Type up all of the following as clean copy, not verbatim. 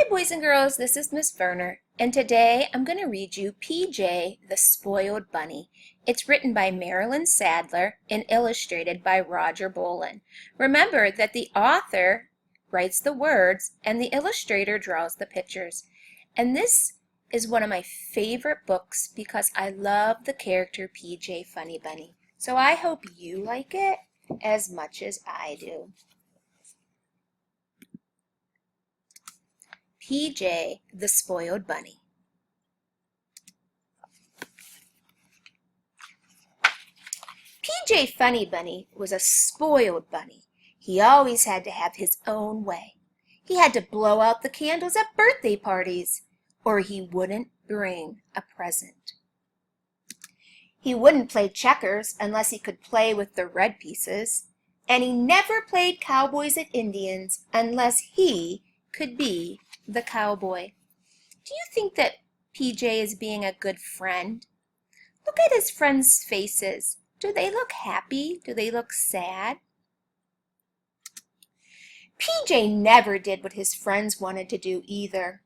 Hi boys and girls, this is Miss Verner, and today I'm going to read you PJ the Spoiled Bunny. It's written by Marilyn Sadler and illustrated by Roger Bolin. Remember that the author writes the words and the illustrator draws the pictures. And this is one of my favorite books because I love the character PJ Funny Bunny. So I hope you like it as much as I do. PJ the Spoiled Bunny. PJ Funny Bunny was a spoiled bunny. He always had to have his own way. He had to blow out the candles at birthday parties, or he wouldn't bring a present. He wouldn't play checkers unless he could play with the red pieces, and he never played cowboys and Indians unless he could be the cowboy. Do you think that PJ is being a good friend? Look at his friends' faces. Do they look happy? Do they look sad? PJ never did what his friends wanted to do either.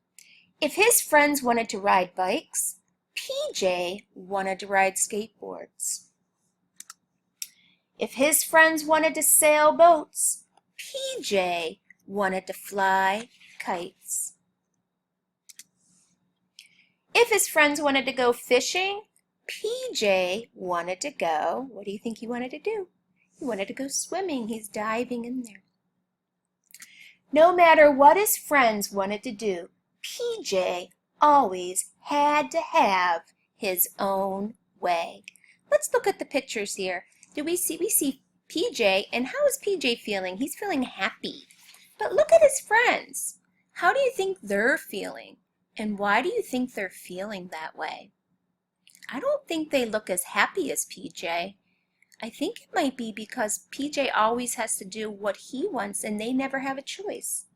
If his friends wanted to ride bikes, PJ wanted to ride skateboards. If his friends wanted to sail boats, PJ wanted to fly kites. If his friends wanted to go fishing, PJ wanted to go, what do you think he wanted to do? He wanted to go swimming. He's diving in there. No matter what his friends wanted to do, PJ always had to have his own way. Let's look at the pictures here. We see PJ, and how is PJ feeling? He's feeling happy. But look at his friends. How do you think they're feeling? And why do you think they're feeling that way? I don't think they look as happy as PJ. I think it might be because PJ always has to do what he wants and they never have a choice.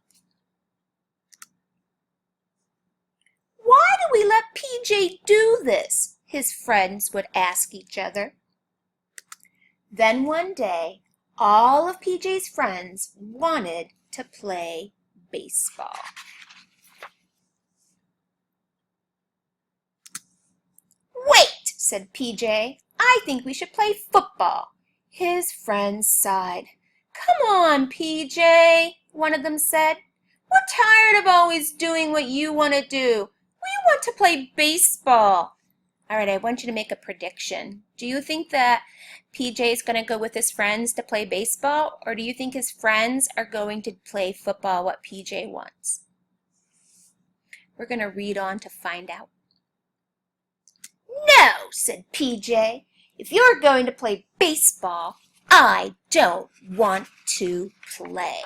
Why do we let PJ do this? His friends would ask each other. Then one day, all of PJ's friends wanted to play baseball. Wait, said PJ. I think we should play football. His friends sighed. Come on, PJ, one of them said. We're tired of always doing what you want to do. We want to play baseball. All right, I want you to make a prediction. Do you think that PJ is going to go with his friends to play baseball, or do you think his friends are going to play football, what PJ wants? We're going to read on to find out. No, said PJ. If you're going to play baseball, I don't want to play.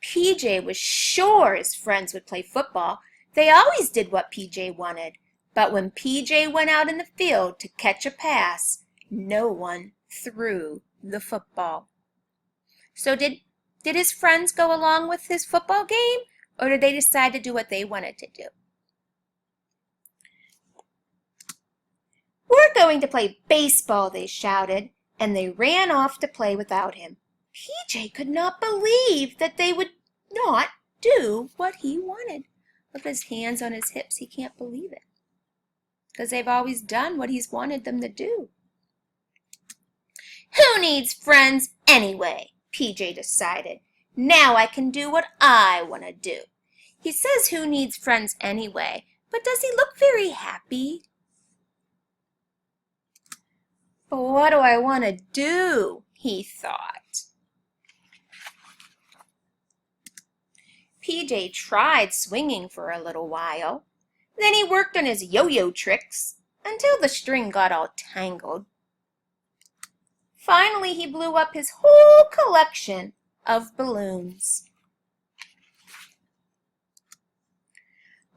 PJ was sure his friends would play football. They always did what PJ wanted. But when PJ went out in the field to catch a pass, no one threw the football. So did his friends go along with his football game, or did they decide to do what they wanted to do? We're going to play baseball, they shouted, and they ran off to play without him. PJ could not believe that they would not do what he wanted. Look at his hands on his hips. He can't believe it because they've always done what he's wanted them to do. Who needs friends anyway? PJ decided. Now I can do what I want to do. He says who needs friends anyway, but does he look very happy? But what do I want to do? He thought. PJ tried swinging for a little while. Then he worked on his yo-yo tricks until the string got all tangled. Finally, he blew up his whole collection of balloons.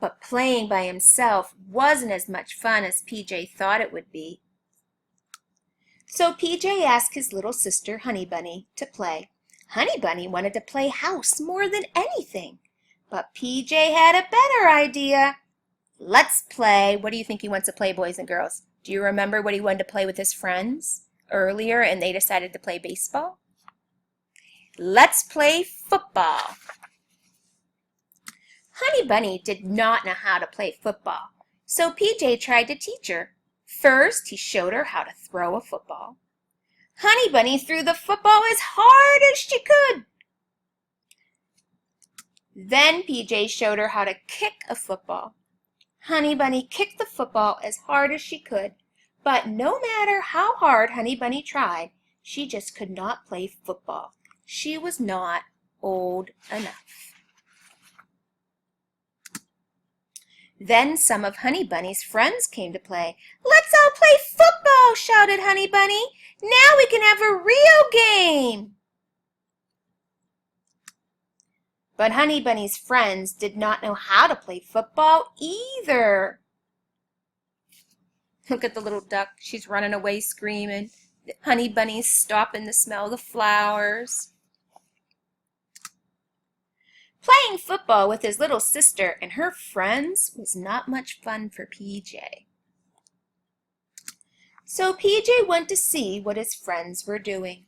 But playing by himself wasn't as much fun as PJ thought it would be. So PJ asked his little sister, Honey Bunny, to play. Honey Bunny wanted to play house more than anything. But PJ had a better idea. Let's play. What do you think he wants to play, boys and girls? Do you remember what he wanted to play with his friends earlier and they decided to play baseball? Let's play football. Honey Bunny did not know how to play football, so PJ tried to teach her. First, he showed her how to throw a football. Honey Bunny threw the football as hard as she could. Then PJ showed her how to kick a football. Honey Bunny kicked the football as hard as she could, but no matter how hard Honey Bunny tried, she just could not play football. She was not old enough. Then some of Honey Bunny's friends came to play. "Let's all play football!" shouted Honey Bunny. "Now we can have a real game!" But Honey Bunny's friends did not know how to play football either. Look at the little duck. She's running away screaming. Honey Bunny's stopping to smell the flowers. Playing football with his little sister and her friends was not much fun for PJ. So PJ went to see what his friends were doing.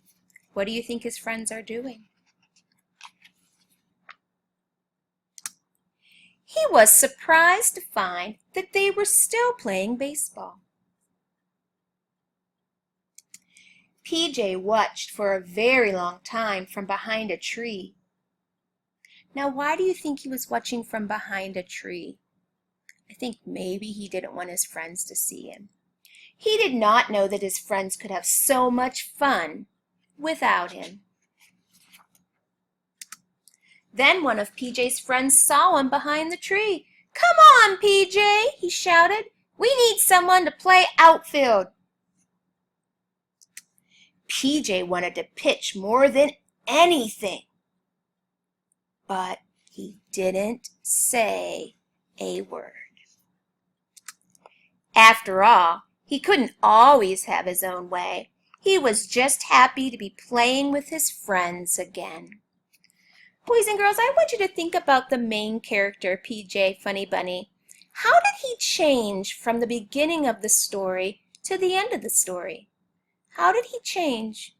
What do you think his friends are doing? He was surprised to find that they were still playing baseball. PJ watched for a very long time from behind a tree. Now, why do you think he was watching from behind a tree? I think maybe he didn't want his friends to see him. He did not know that his friends could have so much fun without him. Then one of PJ's friends saw him behind the tree. "Come on, PJ," he shouted. "We need someone to play outfield." PJ wanted to pitch more than anything, but he didn't say a word. After all, he couldn't always have his own way. He was just happy to be playing with his friends again. Boys and girls, I want you to think about the main character, PJ Funny Bunny. How did he change from the beginning of the story to the end of the story? How did he change?